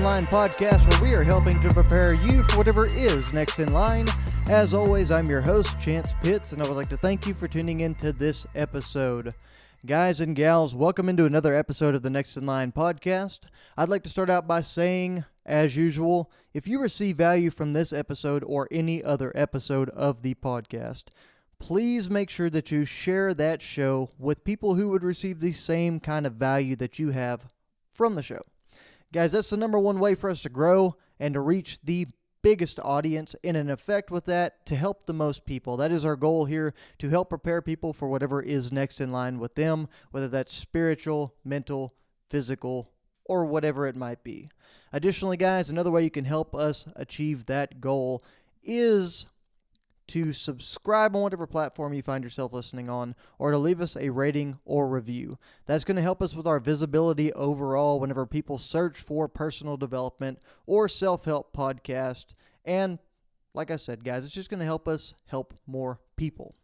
in Line podcast, where we are helping to prepare you for whatever is next in line. As always, I'm your host, Chance Pitts, and I would like to thank you for tuning into this episode. Guys and gals, welcome into another episode of the Next in Line podcast. I'd like to start out by saying, as usual, if you receive value from this episode or any other episode of the podcast, please make sure that you share that show with people who would receive the same kind of value that you have from the show. Guys, that's the number one way for us to grow and to reach the biggest audience, and in effect with that, to help the most people. That is our goal here, to help prepare people for whatever is next in line with them, whether that's spiritual, mental, physical, or whatever it might be. Additionally, guys, another way you can help us achieve that goal is to subscribe on whatever platform you find yourself listening on, or to leave us a rating or review. That's going to help us with our visibility overall whenever people search for personal development or self-help podcast. And like I said, guys, it's just going to help us help more people.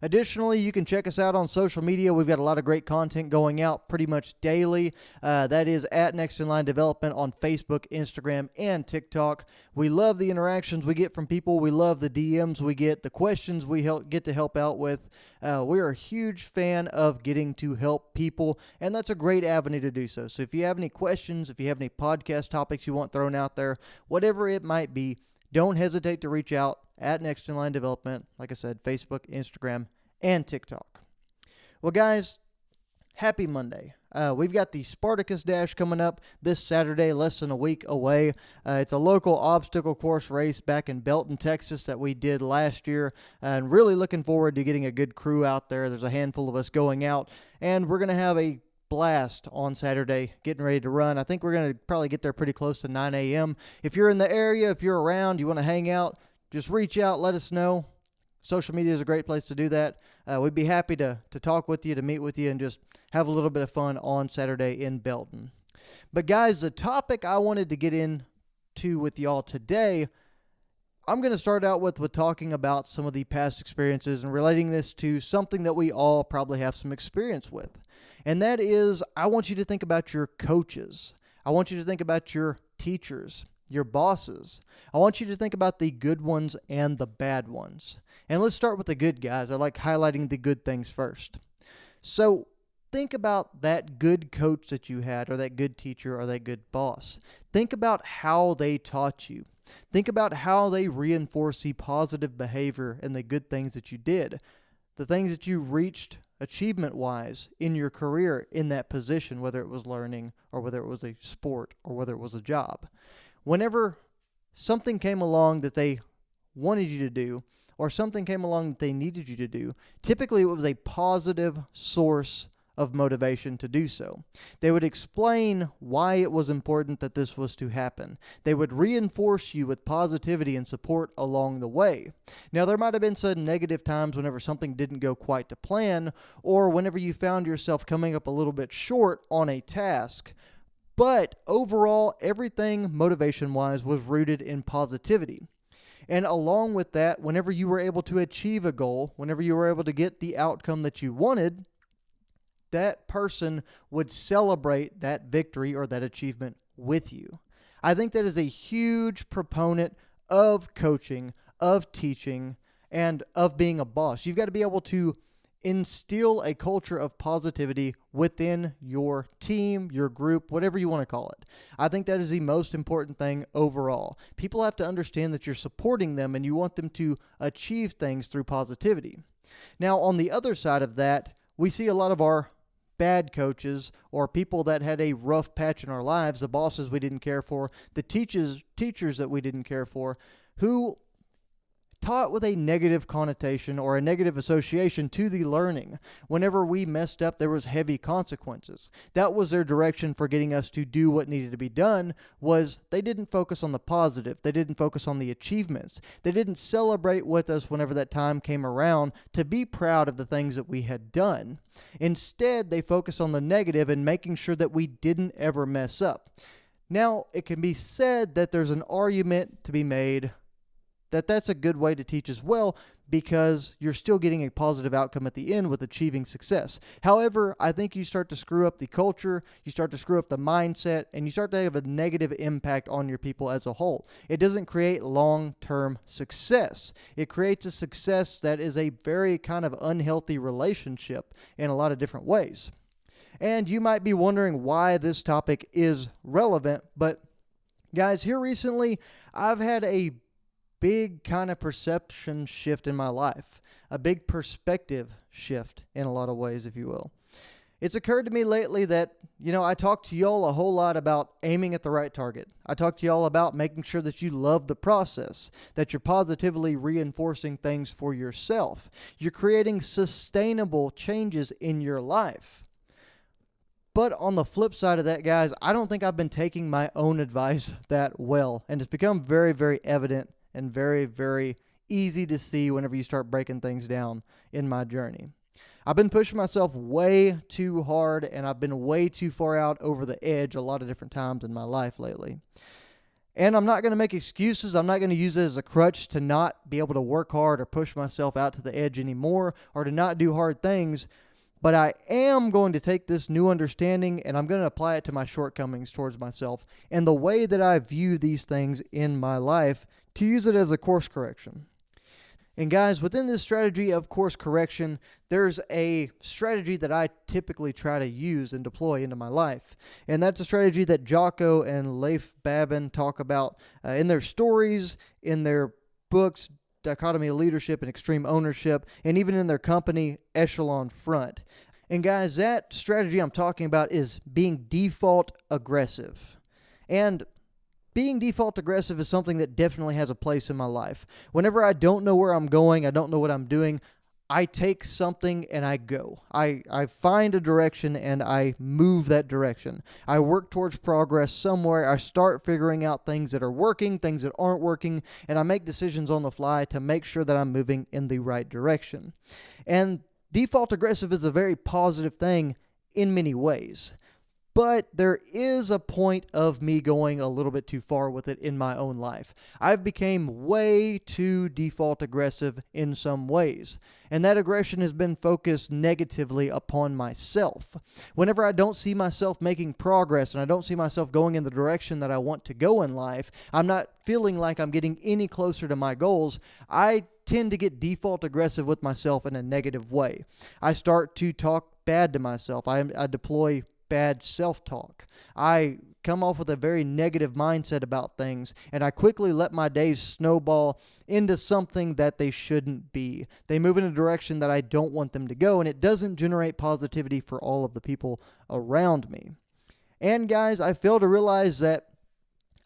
Additionally, you can check us out on social media. We've got a lot of great content going out pretty much daily. That is at Next in Line Development on Facebook, Instagram, and TikTok. We love the interactions we get from people. We love the DMs we get, the questions we get to help out with. We are a huge fan of getting to help people, and that's a great avenue to do so. So if you have any questions, if you have any podcast topics you want thrown out there, whatever it might be, don't hesitate to reach out at Next in Line Development. Like I said, Facebook, Instagram, and TikTok. Well, guys, happy Monday. We've got the Spartacus Dash coming up this Saturday, less than a week away. It's a local obstacle course race back in Belton, Texas that we did last year, and really looking forward to getting a good crew out there. There's a handful of us going out, and we're going to have a blast on Saturday, getting ready to run. I think we're going to probably get there pretty close to 9 a.m. If you're in the area, if you're around, you want to hang out, just reach out, let us know. Social media is a great place to do that. We'd be happy to talk with you, to meet with you, and just have a little bit of fun on Saturday in Belton. But guys, the topic I wanted to get into with y'all today, I'm going to start out with talking about some of the past experiences and relating this to something that we all probably have some experience with. And that is, I want you to think about your coaches. I want you to think about your teachers, your bosses. I want you to think about the good ones and the bad ones. And let's start with the good guys. I like highlighting the good things first. So think about that good coach that you had, or that good teacher, or that good boss. Think about how they taught you. Think about how they reinforced the positive behavior and the good things that you did, the things that you reached achievement-wise in your career in that position, whether it was learning or whether it was a sport or whether it was a job. Whenever something came along that they wanted you to do, or something came along that they needed you to do, typically it was a positive source of motivation to do so. They would explain why it was important that this was to happen. They would reinforce you with positivity and support along the way. Now, there might have been some negative times whenever something didn't go quite to plan, or whenever you found yourself coming up a little bit short on a task. But overall, everything motivation-wise was rooted in positivity. And along with that, whenever you were able to achieve a goal, whenever you were able to get the outcome that you wanted, that person would celebrate that victory or that achievement with you. I think that is a huge proponent of coaching, of teaching, and of being a boss. You've got to be able to instill a culture of positivity within your team, your group, whatever you want to call it. I think that is the most important thing overall. People have to understand that you're supporting them and you want them to achieve things through positivity. Now, on the other side of that, we see a lot of our bad coaches, or people that had a rough patch in our lives, the bosses we didn't care for, the teachers that we didn't care for, who taught with a negative connotation or a negative association to the learning. Whenever we messed up, there was heavy consequences. That was their direction for getting us to do what needed to be done. Was they didn't focus on the positive. They didn't focus on the achievements. They didn't celebrate with us whenever that time came around to be proud of the things that we had done. Instead, they focused on the negative and making sure that we didn't ever mess up. Now, it can be said that there's an argument to be made that's a good way to teach as well, because you're still getting a positive outcome at the end with achieving success. However, I think you start to screw up the culture, you start to screw up the mindset, and you start to have a negative impact on your people as a whole. It doesn't create long-term success. It creates a success that is a very kind of unhealthy relationship in a lot of different ways. And you might be wondering why this topic is relevant, but guys, here recently, I've had a big kind of perception shift in my life, a big perspective shift in a lot of ways, if you will. It's occurred to me lately that, I talk to y'all a whole lot about aiming at the right target. I talk to y'all about making sure that you love the process, that you're positively reinforcing things for yourself. You're creating sustainable changes in your life. But on the flip side of that, guys, I don't think I've been taking my own advice that well. And it's become very, very evident and very, very easy to see whenever you start breaking things down in my journey. I've been pushing myself way too hard, and I've been way too far out over the edge a lot of different times in my life lately. And I'm not going to make excuses. I'm not going to use it as a crutch to not be able to work hard or push myself out to the edge anymore, or to not do hard things. But I am going to take this new understanding and I'm going to apply it to my shortcomings towards myself and the way that I view these things in my life, to use it as a course correction. And guys, within this strategy of course correction, there's a strategy that I typically try to use and deploy into my life. And that's a strategy that Jocko and Leif Babin talk about in their stories, in their books, Dichotomy of Leadership and Extreme Ownership, and even in their company, Echelon Front. And guys, that strategy I'm talking about is being default aggressive. And being default aggressive is something that definitely has a place in my life. Whenever I don't know where I'm going, I don't know what I'm doing, I take something and I go. I find a direction and I move that direction. I work towards progress somewhere. I start figuring out things that are working, things that aren't working, and I make decisions on the fly to make sure that I'm moving in the right direction. And default aggressive is a very positive thing in many ways. But there is a point of me going a little bit too far with it in my own life. I've become way too default aggressive in some ways. And that aggression has been focused negatively upon myself. Whenever I don't see myself making progress and I don't see myself going in the direction that I want to go in life, I'm not feeling like I'm getting any closer to my goals, I tend to get default aggressive with myself in a negative way. I start to talk bad to myself. I deploy bad self-talk. I come off with a very negative mindset about things, and I quickly let my days snowball into something that they shouldn't be. They move in a direction that I don't want them to go, and it doesn't generate positivity for all of the people around me. And guys, I fail to realize that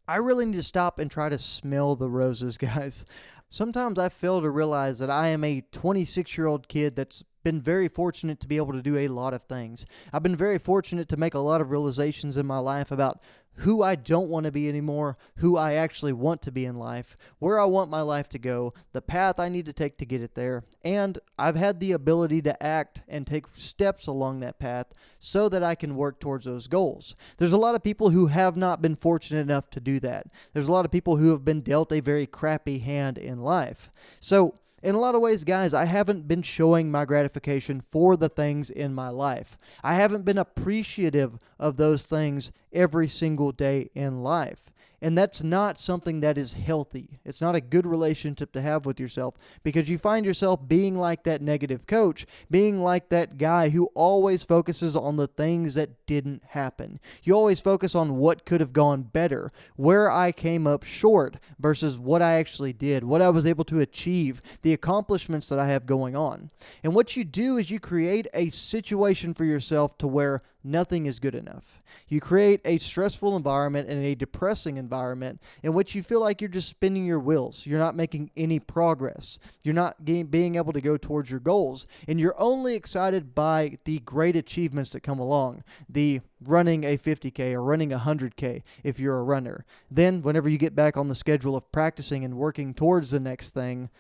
I really need to stop and try to smell the roses, guys. Sometimes I fail to realize that I am a 26-year-old kid that's been very fortunate to be able to do a lot of things. I've been very fortunate to make a lot of realizations in my life about who I don't want to be anymore, who I actually want to be in life, where I want my life to go, the path I need to take to get it there, and I've had the ability to act and take steps along that path so that I can work towards those goals. There's a lot of people who have not been fortunate enough to do that. There's a lot of people who have been dealt a very crappy hand in life. So, in a lot of ways, guys, I haven't been showing my gratification for the things in my life. I haven't been appreciative of those things every single day in life. And that's not something that is healthy. It's not a good relationship to have with yourself, because you find yourself being like that negative coach, being like that guy who always focuses on the things that didn't happen. You always focus on what could have gone better, where I came up short versus what I actually did, what I was able to achieve, the accomplishments that I have going on. And what you do is you create a situation for yourself to where nothing is good enough. You create a stressful environment and a depressing environment in which you feel like you're just spinning your wheels. You're not making any progress. You're not being able to go towards your goals. And you're only excited by the great achievements that come along. The running a 50K or running a 100K if you're a runner. Then whenever you get back on the schedule of practicing and working towards the next thing,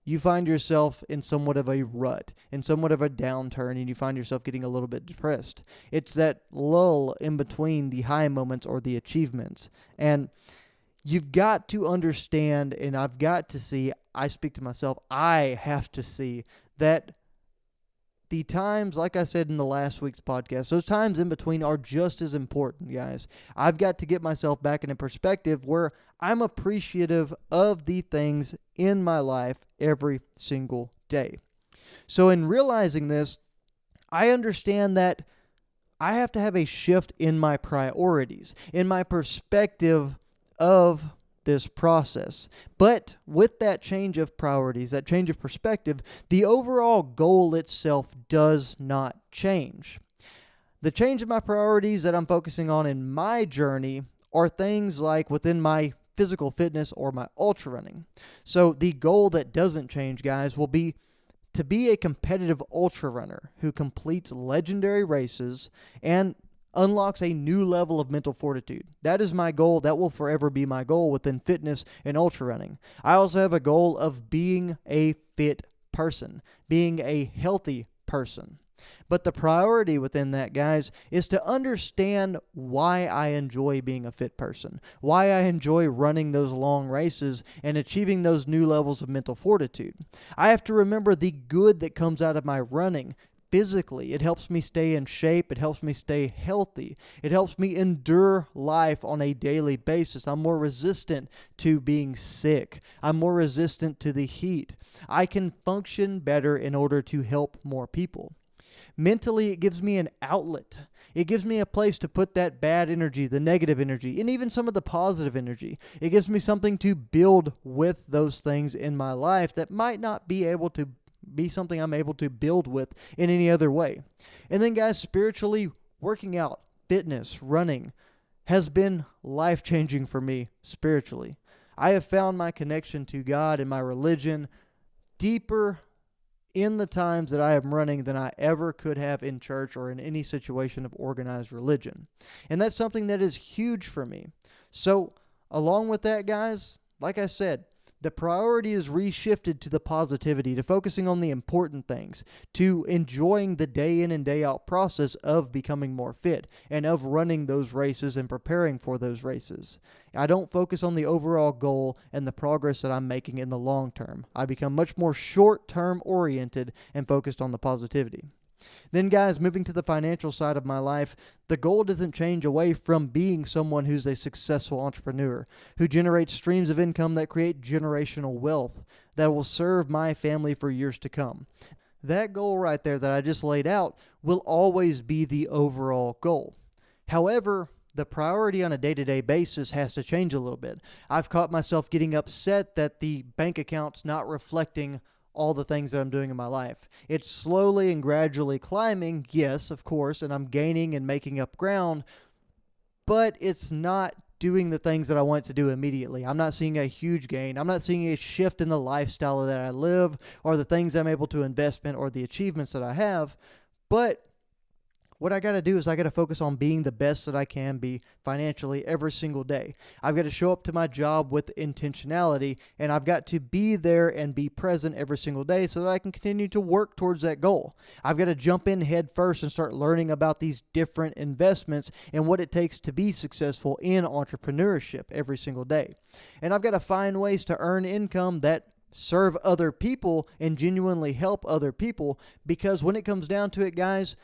you find yourself in somewhat of a rut, in somewhat of a downturn, and you find yourself getting a little bit depressed. It's that lull in between the high moments or the achievements. And you've got to understand, and I've got to see, I speak to myself, I have to see that the times, like I said in the last week's podcast, those times in between are just as important, guys. I've got to get myself back in a perspective where I'm appreciative of the things in my life every single day. So in realizing this, I understand that I have to have a shift in my priorities, in my perspective of this process. But with that change of priorities, that change of perspective, the overall goal itself does not change. The change of my priorities that I'm focusing on in my journey are things like within my physical fitness or my ultra running. So the goal that doesn't change, guys, will be to be a competitive ultra runner who completes legendary races and unlocks a new level of mental fortitude. That is my goal. That will forever be my goal within fitness and ultra running. I also have a goal of being a fit person, being a healthy person. But the priority within that, guys, is to understand why I enjoy being a fit person, why I enjoy running those long races and achieving those new levels of mental fortitude. I have to remember the good that comes out of my running. Physically, it helps me stay in shape. It helps me stay healthy. It helps me endure life on a daily basis. I'm more resistant to being sick. I'm more resistant to the heat. I can function better in order to help more people. Mentally, it gives me an outlet. It gives me a place to put that bad energy, the negative energy, and even some of the positive energy. It gives me something to build with those things in my life that might not be able to be something I'm able to build with in any other way. And then, guys, spiritually, working out, fitness, running has been life-changing for me spiritually. I have found my connection to God and my religion deeper in the times that I am running than I ever could have in church or in any situation of organized religion. And that's something that is huge for me. So, along with that, guys, like I said, the priority is reshifted to the positivity, to focusing on the important things, to enjoying the day in and day out process of becoming more fit and of running those races and preparing for those races. I don't focus on the overall goal and the progress that I'm making in the long term. I become much more short-term oriented and focused on the positivity. Then, guys, moving to the financial side of my life, the goal doesn't change away from being someone who's a successful entrepreneur, who generates streams of income that create generational wealth that will serve my family for years to come. That goal right there that I just laid out will always be the overall goal. However, the priority on a day-to-day basis has to change a little bit. I've caught myself getting upset that the bank account's not reflecting all the things that I'm doing in my life. It's slowly and gradually climbing, yes, of course, and I'm gaining and making up ground, but it's not doing the things that I want it to do immediately. I'm not seeing a huge gain. I'm not seeing a shift in the lifestyle that I live or the things I'm able to invest in or the achievements that I have, but what I got to do is I got to focus on being the best that I can be financially every single day. I've got to show up to my job with intentionality, and I've got to be there and be present every single day so that I can continue to work towards that goal. I've got to jump in head first and start learning about these different investments and what it takes to be successful in entrepreneurship every single day. And I've got to find ways to earn income that serve other people and genuinely help other people, because when it comes down to it, guys,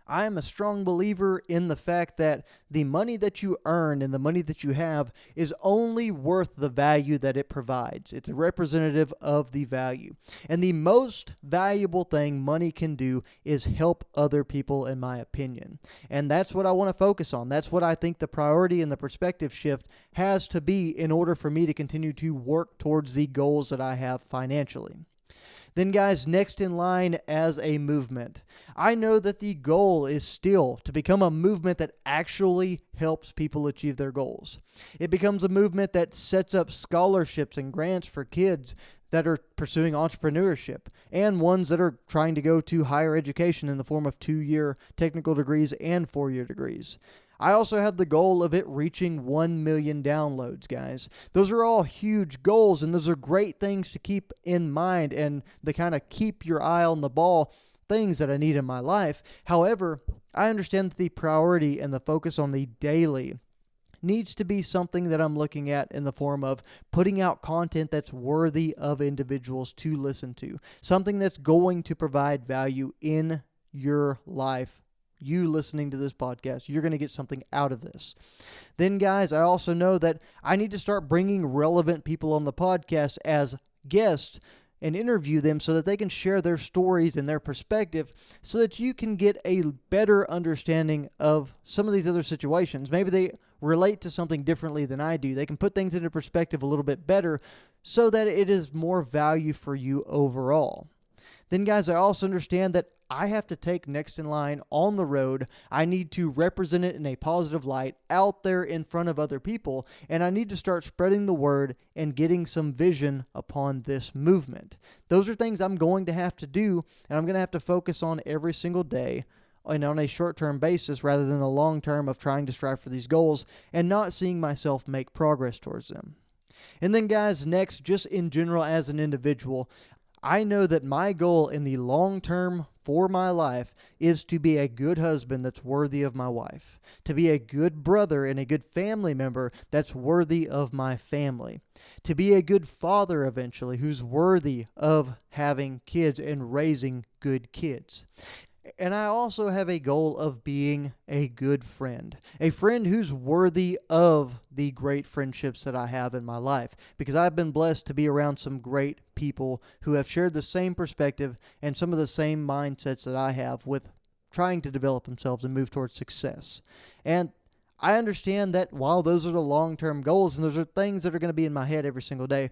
I am a strong believer in the fact that the money that you earn and the money that you have is only worth the value that it provides. It's a representative of the value. And the most valuable thing money can do is help other people, in my opinion. And that's what I want to focus on. That's what I think the priority and the perspective shift has to be in order for me to continue to work towards the goals that I have financially. Then, guys, next in line as a movement, I know that the goal is still to become a movement that actually helps people achieve their goals. It becomes a movement that sets up scholarships and grants for kids that are pursuing entrepreneurship and ones that are trying to go to higher education in the form of 2-year technical degrees and 4-year degrees. I also have the goal of it reaching 1 million downloads, guys. Those are all huge goals, and those are great things to keep in mind and the kind of keep your eye on the ball things that I need in my life. However, I understand that the priority and the focus on the daily needs to be something that I'm looking at in the form of putting out content that's worthy of individuals to listen to. Something that's going to provide value in your life. You listening to this podcast, you're going to get something out of this. Then, guys, I also know that I need to start bringing relevant people on the podcast as guests and interview them so that they can share their stories and their perspective so that you can get a better understanding of some of these other situations. Maybe they relate to something differently than I do. They can put things into perspective a little bit better so that it is more value for you overall. Then, guys, I also understand that I have to take Next in Line on the road. I need to represent it in a positive light out there in front of other people, and I need to start spreading the word and getting some vision upon this movement. Those are things I'm going to have to do, and I'm going to have to focus on every single day and on a short-term basis rather than the long-term of trying to strive for these goals and not seeing myself make progress towards them. And then, guys, next, just in general as an individual, I know that my goal in the long term for my life is to be a good husband that's worthy of my wife, to be a good brother and a good family member that's worthy of my family, to be a good father eventually who's worthy of having kids and raising good kids. And I also have a goal of being a good friend, a friend who's worthy of the great friendships that I have in my life, because I've been blessed to be around some great people who have shared the same perspective and some of the same mindsets that I have with trying to develop themselves and move towards success. And I understand that while those are the long-term goals and those are things that are going to be in my head every single day,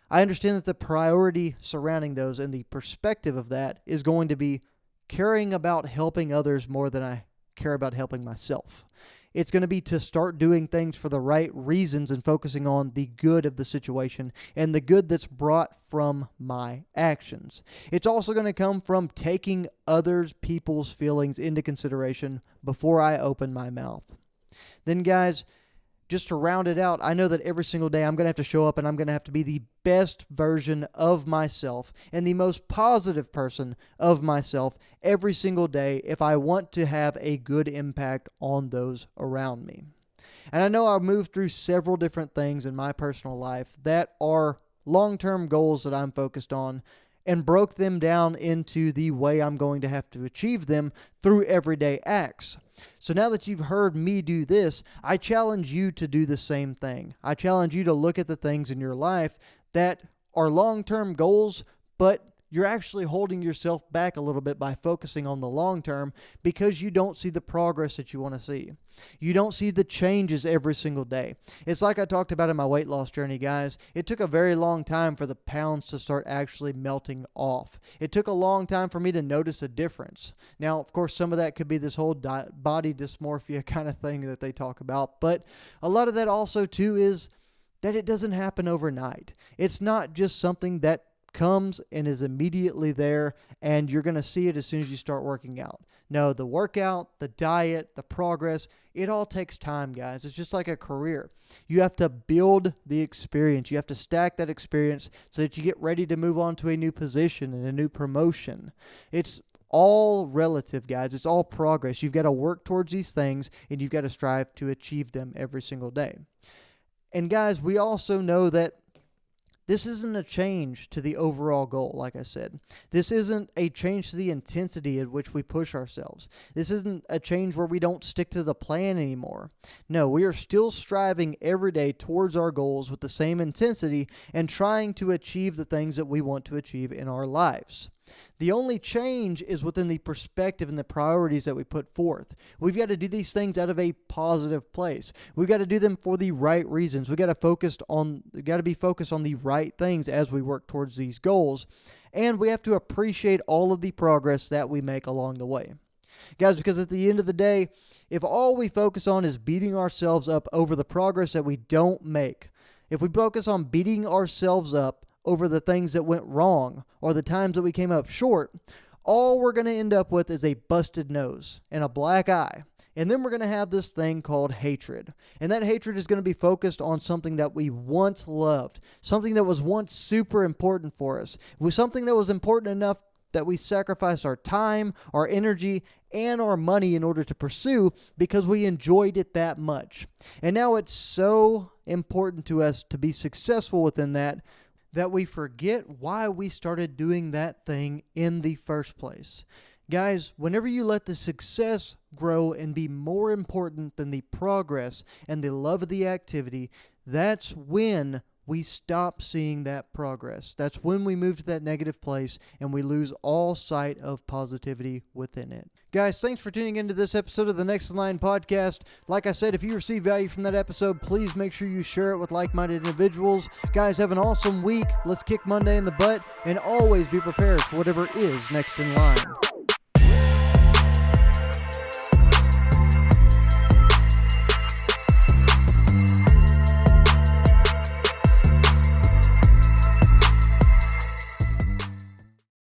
I understand that the priority surrounding those and the perspective of that is going to be caring about helping others more than I care about helping myself. It's going to be to start doing things for the right reasons and focusing on the good of the situation and the good that's brought from my actions. It's also going to come from taking others people's feelings into consideration before I open my mouth. Then, guys, just to round it out, I know that every single day I'm going to have to show up and I'm going to have to be the best version of myself and the most positive person of myself every single day if I want to have a good impact on those around me. And I know I've moved through several different things in my personal life that are long-term goals that I'm focused on and broke them down into the way I'm going to have to achieve them through everyday acts. So now that you've heard me do this, I challenge you to do the same thing. I challenge you to look at the things in your life that are long-term goals, but you're actually holding yourself back a little bit by focusing on the long term because you don't see the progress that you want to see. You don't see the changes every single day. It's like I talked about in my weight loss journey, guys. It took a very long time for the pounds to start actually melting off. It took a long time for me to notice a difference. Now, of course, some of that could be this whole body dysmorphia kind of thing that they talk about, but a lot of that also, too, is that it doesn't happen overnight. It's not just something that comes and is immediately there and you're going to see it as soon as you start working out. No, the workout, the diet, the progress, it all takes time, guys. It's just like a career. You have to build the experience. You have to stack that experience so that you get ready to move on to a new position and a new promotion. It's all relative, guys. It's all progress. You've got to work towards these things and you've got to strive to achieve them every single day. And guys, we also know that this isn't a change to the overall goal, like I said. This isn't a change to the intensity at which we push ourselves. This isn't a change where we don't stick to the plan anymore. No, we are still striving every day towards our goals with the same intensity and trying to achieve the things that we want to achieve in our lives. The only change is within the perspective and the priorities that we put forth. We've got to do these things out of a positive place. We've got to do them for the right reasons. We've got to be focused on the right things as we work towards these goals. And we have to appreciate all of the progress that we make along the way. Guys, because at the end of the day, if all we focus on is beating ourselves up over the progress that we don't make, if we focus on beating ourselves up over the things that went wrong or the times that we came up short, all we're going to end up with is a busted nose and a black eye. And then we're going to have this thing called hatred. And that hatred is going to be focused on something that we once loved, something that was once super important for us. It was something that was important enough that we sacrificed our time, our energy, and our money in order to pursue because we enjoyed it that much. And now it's so important to us to be successful within that we forget why we started doing that thing in the first place. Guys, whenever you let the success grow and be more important than the progress and the love of the activity, that's when we stop seeing that progress. That's when we move to that negative place and we lose all sight of positivity within it. Guys, thanks for tuning into this episode of the Next in Line podcast. Like I said, if you receive value from that episode, please make sure you share it with like-minded individuals. Guys, have an awesome week. Let's kick Monday in the butt and always be prepared for whatever is next in line.